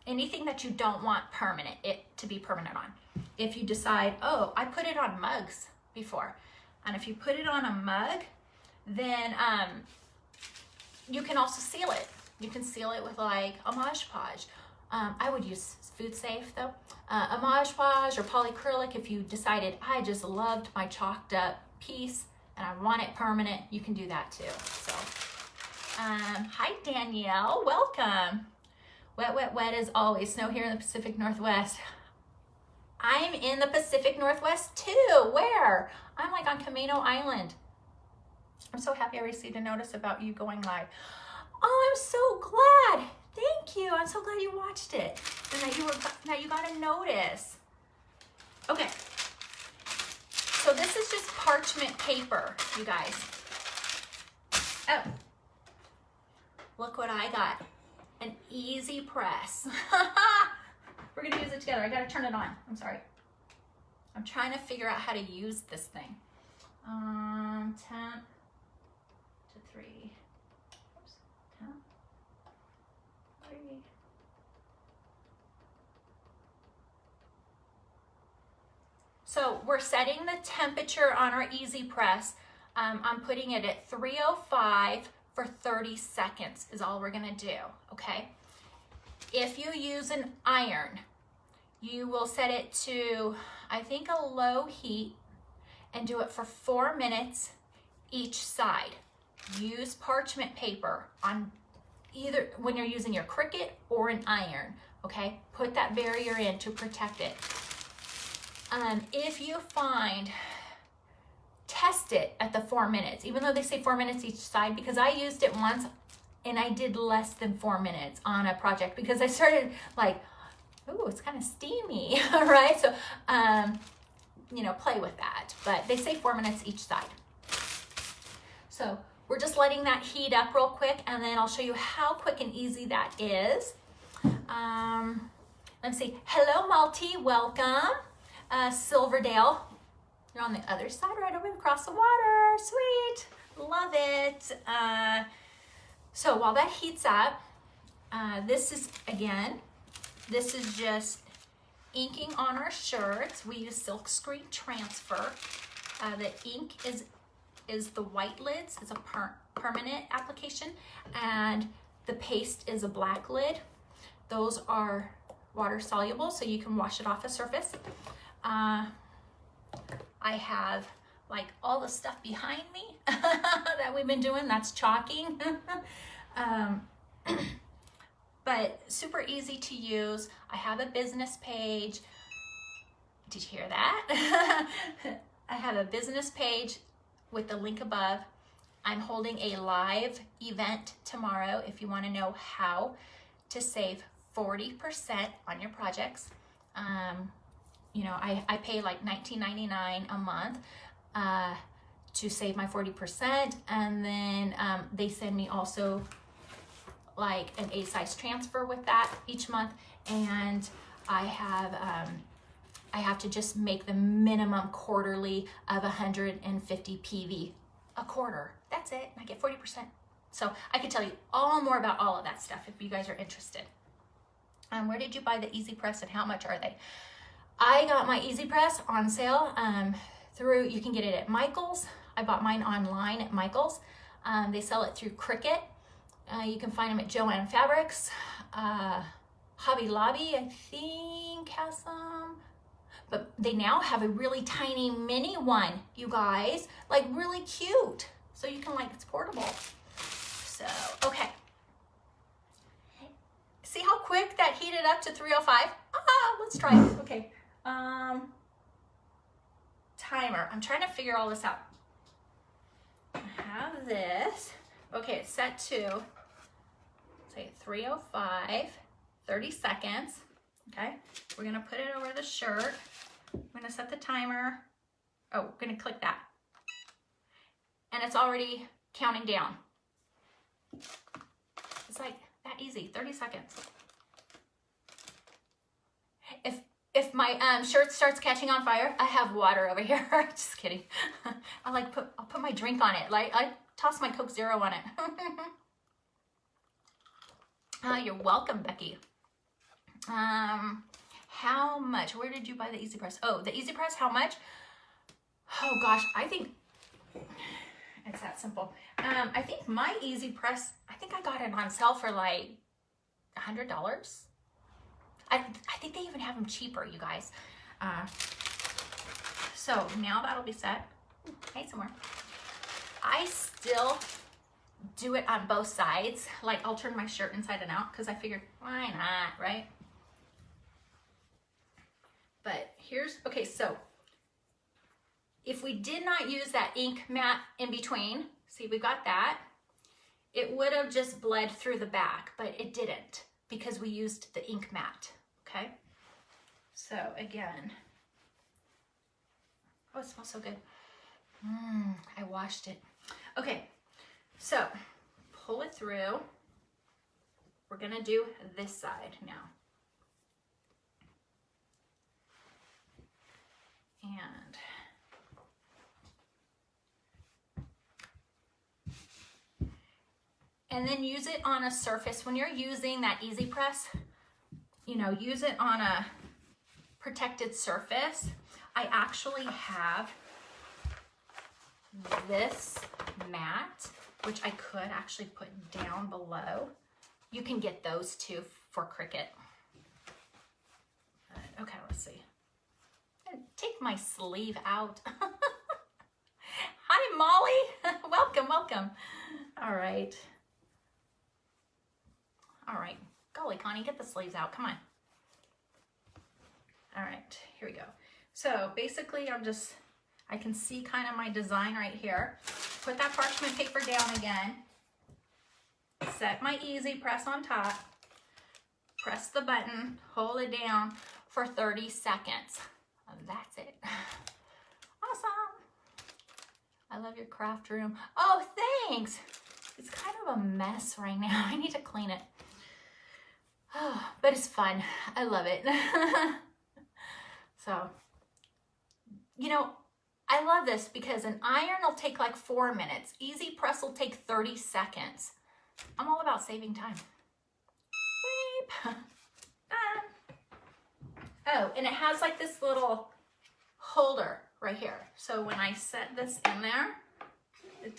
anything that you don't want to be permanent on. If you decide, oh, I put it on mugs before. And if you put it on a mug, then you can also seal it. You can seal it with a Mod Podge. I would use Food Safe though. A Mod Podge or polyacrylic if you decided I just loved my chalked up piece and I want it permanent, you can do that too. So, hi Danielle, welcome. Wet as always. Snow here in the Pacific Northwest. I'm in the Pacific Northwest too. Where? I'm on Camino Island. I'm so happy I received a notice about you going live. Oh, I'm so glad. Thank you. I'm so glad you watched it and that you got a notice. Okay. So this is just parchment paper, you guys. Oh. Look what I got. An easy press. We're going to use it together. I got to turn it on. I'm sorry. I'm trying to figure out how to use this thing. Temp to 3. Oops. Temp 3. So we're setting the temperature on our easy press. I'm putting it at 305 for 30 seconds is all we're going to do. Okay. If you use an iron, you will set it to, I think, a low heat and do it for 4 minutes each side. Use parchment paper on either when you're using your Cricut or an iron, okay? Put that barrier in to protect it. If you find, test it at the 4 minutes, even though they say 4 minutes each side, because I used it once and I did less than 4 minutes on a project because I started ooh, it's kind of steamy, right? So, play with that. But they say 4 minutes each side. So we're just letting that heat up real quick, and then I'll show you how quick and easy that is. Let's see. Hello, Malty. Welcome. Silverdale. You're on the other side, right over across the water. Sweet. Love it. So while that heats up, this is just inking on our shirts. We use silk screen transfer. The ink is the white lids. It's a permanent application, and the paste is a black lid. Those are water soluble, so you can wash it off a surface. I have all the stuff behind me that we've been doing. That's chalking. But super easy to use. I have a business page. Did you hear that? I have a business page with the link above. I'm holding a live event tomorrow if you want to know how to save 40% on your projects. I pay $19.99 a month to save my 40%, and then they send me also an A-size transfer with that each month, and I have to just make the minimum quarterly of 150 PV a quarter. that's it. I get 40%. So I could tell you all more about all of that stuff if you guys are interested. Where did you buy the Easy Press and how much are they? I got my Easy Press on sale through, you can get it at Michael's. I bought mine online at Michael's. They sell it through Cricut. You can find them at Joann Fabrics. Hobby Lobby, I think, has some. But they now have a really tiny mini one, you guys. Like really cute. So you can, like, it's portable. So, okay. See how quick that heated up to 305? Let's try it. Okay. Timer. I'm trying to figure all this out. I have this. Okay, it's set to, say, 305, 30 seconds. Okay. We're going to put it over the shirt. I'm going to set the timer. Oh, we're going to click that. And it's already counting down. It's like that easy, 30 seconds. If my shirt starts catching on fire, I have water over here. Just kidding. I'll put my drink on it. Like I toss my Coke Zero on it. You're welcome, Becky. How much? Where did you buy the Easy Press? Oh, the Easy Press, how much? Oh gosh, I think it's that simple. I think my Easy Press, I think I got it on sale for like $100. I think they even have them cheaper, you guys. So now that'll be set. Hey, somewhere. I still do it on both sides. Like I'll turn my shirt inside and out because I figured, why not, right? But here's, okay, so if we did not use that ink mat in between, see, we got that, it would have just bled through the back, but it didn't because we used the ink mat, okay? So again, oh, it smells so good. I washed it. Okay, so pull it through. We're gonna do this side now. And then use it on a surface. When you're using that Easy Press, you know, use it on a protected surface. I actually have this mat, which I could actually put down below. You can get those too for Cricut. Okay, let's see. Take my sleeve out. Hi, Molly. Welcome, welcome. All right. All right. Golly, Connie, get the sleeves out. Come on. All right, here we go. So basically I can see kind of my design right here. Put that parchment paper down again. Set my Easy Press on top. Press the button, hold it down for 30 seconds. That's it. Awesome. I love your craft room. Oh, thanks. It's kind of a mess right now. I need to clean it. Oh, but it's fun. I love it. So, you know, I love this because an iron will take like 4 minutes. Easy Press will take 30 seconds. I'm all about saving time. Beep. Oh, and it has like this little holder right here. So when I set this in there, it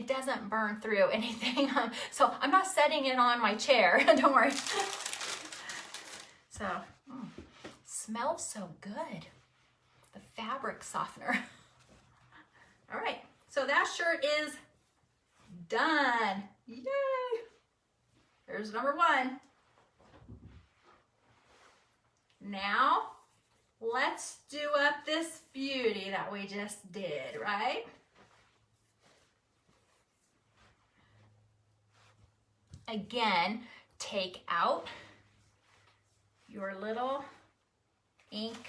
doesn't burn through anything. So I'm not setting it on my chair. Don't worry. So, smells so good. The fabric softener. All right, so that shirt is done. Yay! There's number 1. Now, let's do up this beauty that we just did, right? Again, take out your little ink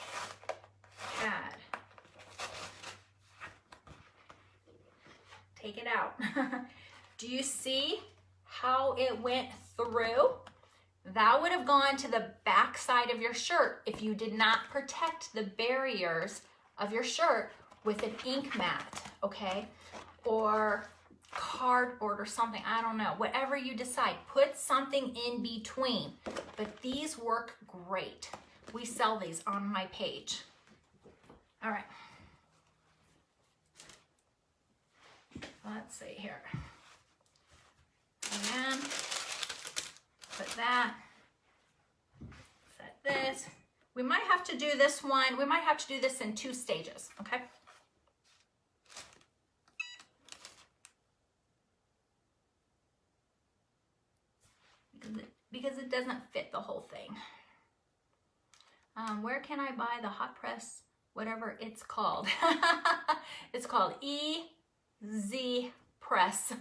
pad. Take it out. Do you see how it went through? That would have gone to the back side of your shirt if you did not protect the barriers of your shirt with an ink mat, okay? Or cardboard or something, I don't know, whatever you decide, put something in between. But these work great. We sell these on my page. All right. Let's see here. And put that, set this. We might have to do this one, we might have to do this in 2 stages, okay? Because it doesn't fit the whole thing. Where can I buy the hot press, whatever it's called? It's called EZ Press.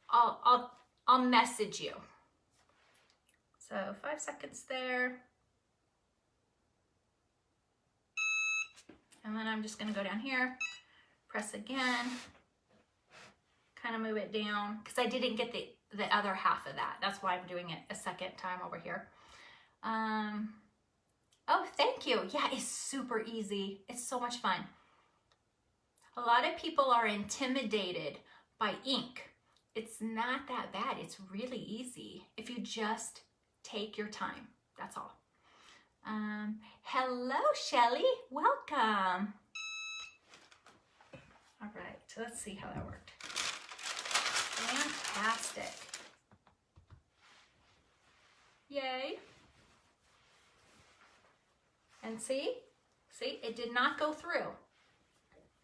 I'll message you. So 5 seconds there. And then I'm just gonna go down here, press again, kind of move it down, because I didn't get the other half of that. That's why I'm doing it a second time over here. Oh, thank you. Yeah, it's super easy. It's so much fun. A lot of people are intimidated by ink. It's not that bad. It's really easy if you just take your time. That's all. Hello, Shelly. Welcome. All right, so let's see how that worked. Fantastic. Yay. And see, it did not go through.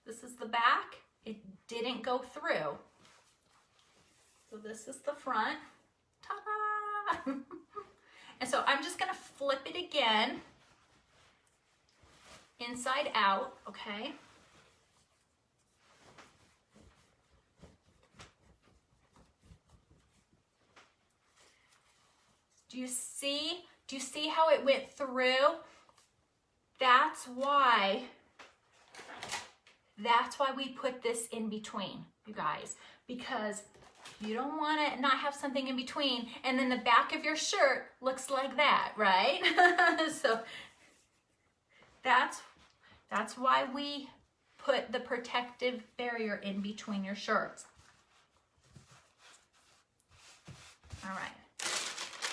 This is the back. It didn't go through. So this is the front. Ta-da! And so I'm just gonna flip it again, inside out, okay? Do you see how it went through? That's why we put this in between, you guys, because you don't want to not have something in between and then the back of your shirt looks like that, right? So that's why we put the protective barrier in between your shirts. All right.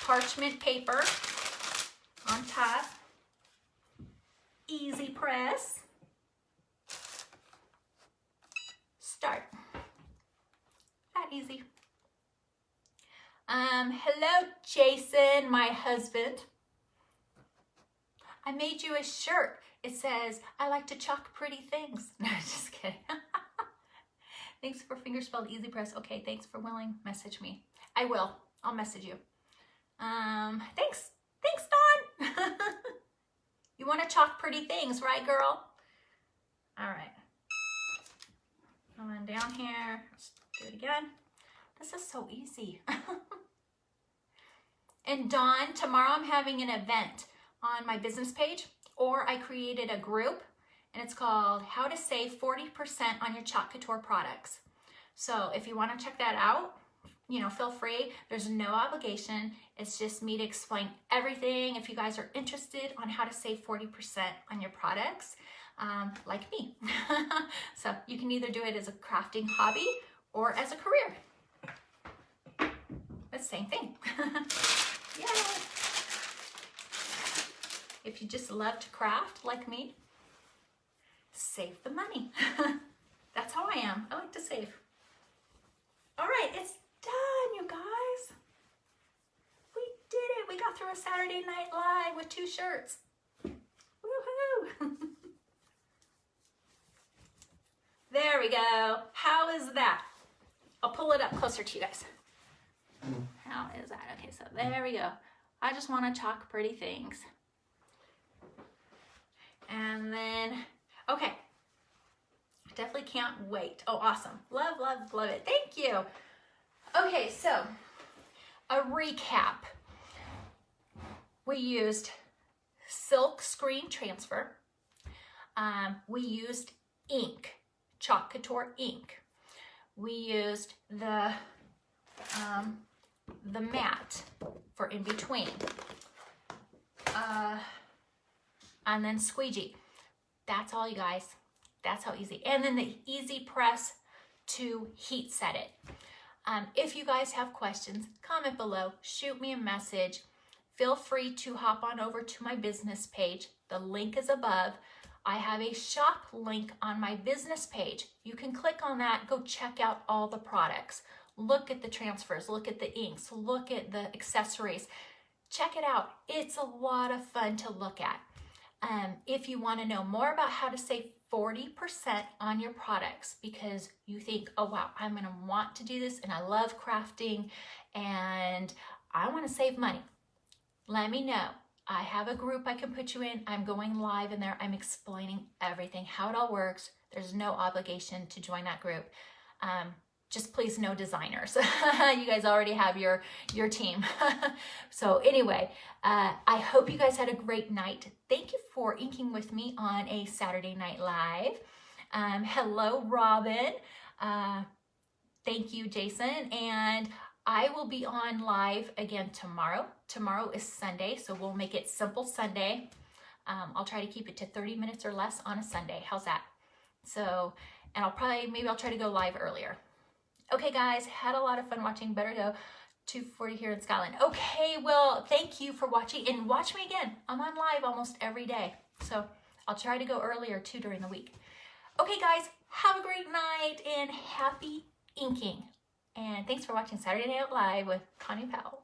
Parchment paper on top. Easy press. Start. That easy. Hello, Jason, my husband. I made you a shirt. It says, I like to chalk pretty things. No, just kidding. Thanks for finger spelled easy press. Okay, thanks for willing. Message me. I will. I'll message you. Thanks. Thanks, Dawn. You want to chalk pretty things, right, girl? All right. And then down here, let's do it again. This is so easy. And Dawn, tomorrow I'm having an event on my business page, or I created a group, and it's called How to Save 40% on Your Chalk Couture Products. So if you want to check that out, you know, feel free. There's no obligation. It's just me to explain everything if you guys are interested on how to save 40% on your products, like me. So you can either do it as a crafting hobby or as a career. The same thing. Yay! If you just love to craft like me, save the money. That's how I am. I like to save. All right, it's done, you guys. We did it. We got through a Saturday Night Live with 2 shirts. Woohoo! There we go. How is that? I'll pull it up closer to you guys. How is that? Okay, so there we go. I just want to chalk pretty things. And then, okay. Definitely can't wait. Oh, awesome. Love, love, love it. Thank you. Okay, so a recap. We used silk screen transfer. We used ink, Chalk Couture ink. We used the mat for in between. and then squeegee. That's all, you guys. That's how easy. And then the easy press to heat set it. If you guys have questions, comment below, shoot me a message. Feel free to hop on over to my business page. The link is above. I have a shop link on my business page. You can click on that, go check out all the products. Look at the transfers, look at the inks, look at the accessories. Check it out. It's a lot of fun to look at. If you want to know more about how to save 40% on your products because you think, oh wow, I'm going to want to do this and I love crafting and I want to save money, let me know. I have a group I can put you in. I'm going live in there. I'm explaining everything, how it all works. There's no obligation to join that group. Just please no designers. You guys already have your team. So anyway, I hope you guys had a great night. Thank you for inking with me on a Saturday Night Live. Hello, Robin. Thank you, Jason. And I will be on live again tomorrow. Tomorrow is Sunday, so we'll make it Simple Sunday. I'll try to keep it to 30 minutes or less on a Sunday. How's that? So, and maybe I'll try to go live earlier. Okay, guys, had a lot of fun watching. Better go 2:40 here in Scotland. Okay, well, thank you for watching, and watch me again. I'm on live almost every day, so I'll try to go earlier too during the week. Okay, guys, have a great night and happy inking. And thanks for watching Saturday Night Live with Connie Powell.